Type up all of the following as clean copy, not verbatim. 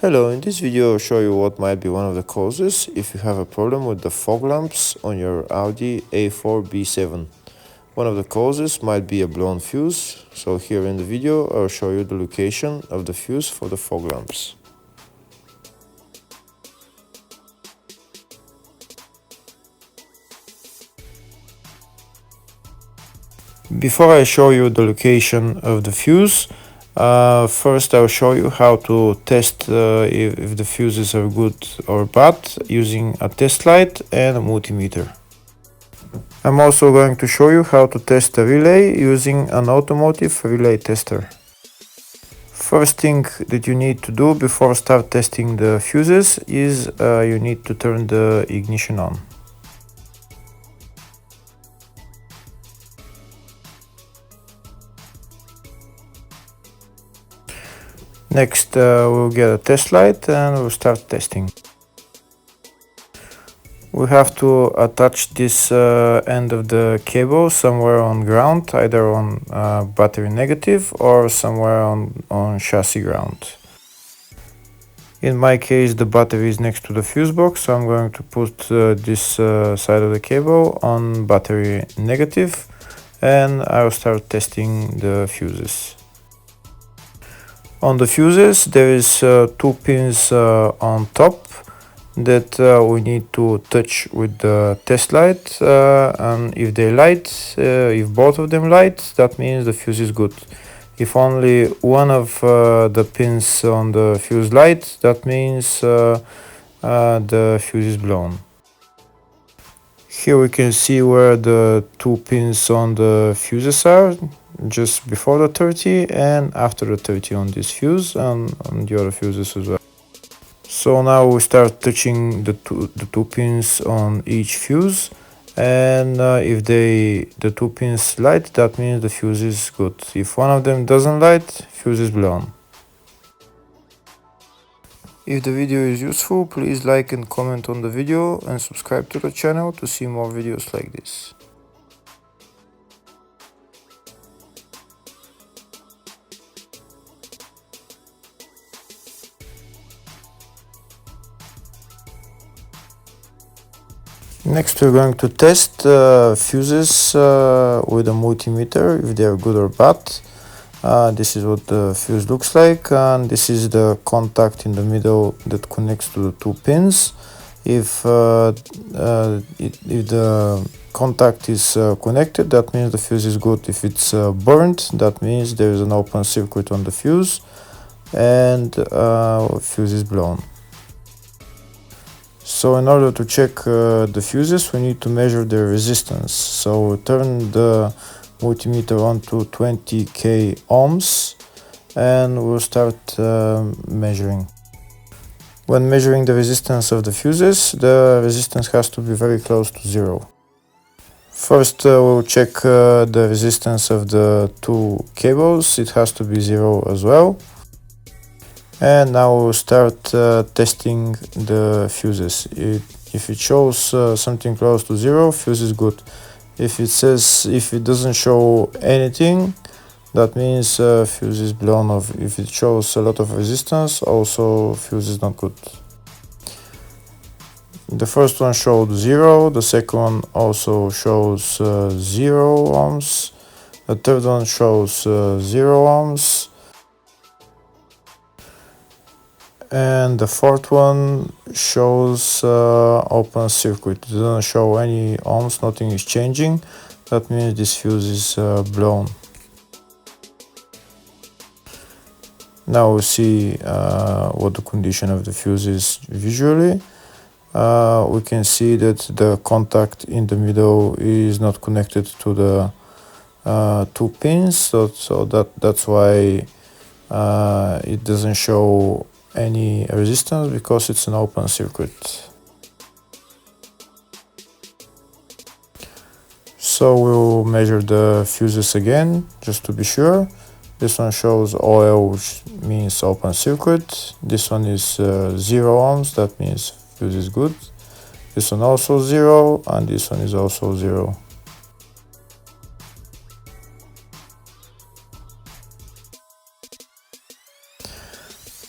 Hello, in this video I'll show you what might be one of the causes if you have a problem with the fog lamps on your Audi A4 B7. One of the causes might be a blown fuse, so here in the video I'll show you the location of the fuse for the fog lamps. Before I show you the location of the fuse, first I'll show you how to test if the fuses are good or bad using a test light and a multimeter. I'm also going to show you how to test a relay using an automotive relay tester. First thing that you need to do before start testing the fuses is you need to turn the ignition on. Next we'll get a test light and we'll start testing. We have to attach this end of the cable somewhere on ground, either on battery negative or somewhere on chassis ground. In my case the battery is next to the fuse box, so I'm going to put this side of the cable on battery negative and I'll start testing the fuses. On the fuses there is two pins on top that we need to touch with the test light, and if they light, if both of them light, that means the fuse is good. If only one of the pins on the fuse light, that means the fuse is blown. Here we can see where the two pins on the fuses are, just before the 30 and after the 30 on this fuse and on the other fuses as well. So now we start touching the two pins on each fuse, and if the two pins light, that means the fuse is good. If one of them doesn't light, fuse is blown. If the video is useful, please like and comment on the video and subscribe to the channel to see more videos like this. Next we're going to test fuses with a multimeter, if they are good or bad. This is what the fuse looks like, and this is the contact in the middle that connects to the two pins. If the contact is connected, that means the fuse is good. If it's burnt, that means there is an open circuit on the fuse and fuse is blown. So in order to check the fuses, we need to measure their resistance. So turn the multimeter on to 20k ohms and we'll start measuring. When measuring the resistance of the fuses, the resistance has to be very close to zero. First we'll check the resistance of the two cables. It has to be zero as well. And now we'll start testing the fuses. If it shows something close to zero, fuse is good. If it doesn't show anything, that means fuse is blown off. If it shows a lot of resistance, also fuse is not good. The first one showed 0, the second one also shows 0 ohms, the third one shows 0 ohms, and the fourth one shows open circuit. It doesn't show any ohms, nothing is changing. That means this fuse is blown. Now we see what the condition of the fuse is visually. We can see that the contact in the middle is not connected to the two pins, so that's why it doesn't show any resistance, because it's an open circuit. So we'll measure the fuses again just to be sure. This one shows OL, which means open circuit. This one is 0 ohms, that means fuse is good. This one also 0, and this one is also 0.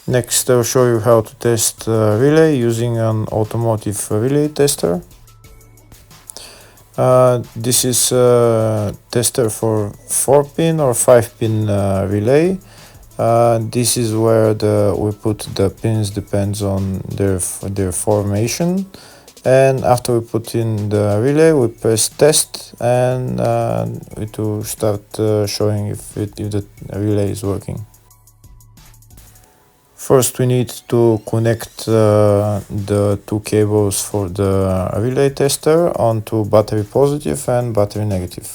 Next, I'll show you how to test relay using an automotive relay tester. This is a tester for 4-pin or 5-pin relay. This is where we put the pins, depends on their formation. And after we put in the relay, we press test, and it will start showing if the relay is working. First, we need to connect the two cables for the relay tester onto battery positive and battery negative.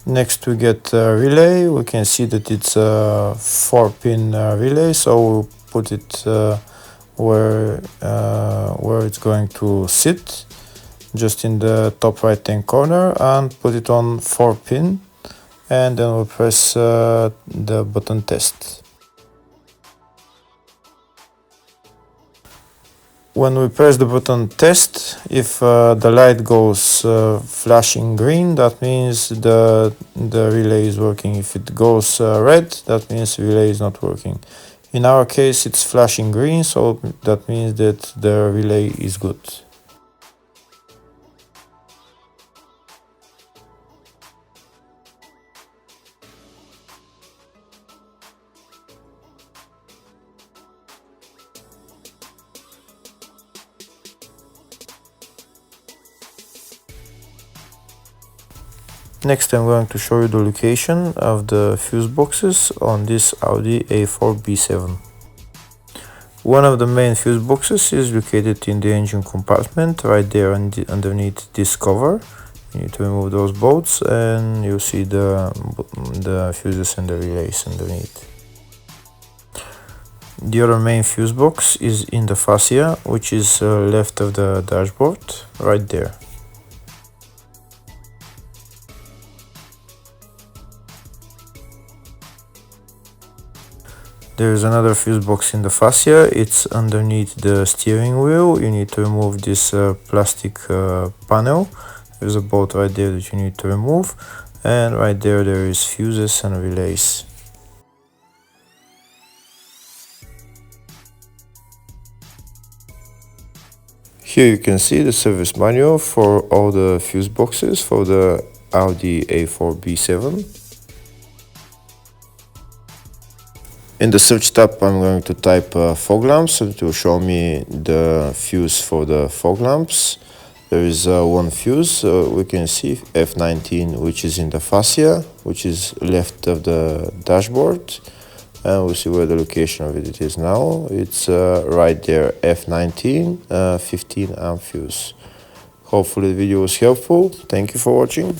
Next, we get a relay. We can see that it's a 4-pin relay, so we'll put it where it's going to sit, just in the top right hand corner, and put it on 4-pin, and then we'll press the button test. When we press the button test, if the light goes flashing green, that means the relay is working. If it goes red, that means the relay is not working. In our case, it's flashing green, so that means that the relay is good. Next, I'm going to show you the location of the fuse boxes on this Audi A4 B7. One of the main fuse boxes is located in the engine compartment, right there underneath this cover. You need to remove those bolts, and you'll see the fuses and the relays underneath. The other main fuse box is in the fascia, which is left of the dashboard, right there. There is another fuse box in the fascia. It's underneath the steering wheel. You need to remove this plastic panel. There's a bolt right there that you need to remove, and right there is fuses and relays. Here you can see the service manual for all the fuse boxes for the Audi A4 B7. In the search tab, I'm going to type fog lamps, so it will show me the fuse for the fog lamps. There is one fuse, we can see F19, which is in the fascia, which is left of the dashboard. And we'll see where the location of it is now. It's right there, F19, 15 amp fuse. Hopefully the video was helpful. Thank you for watching.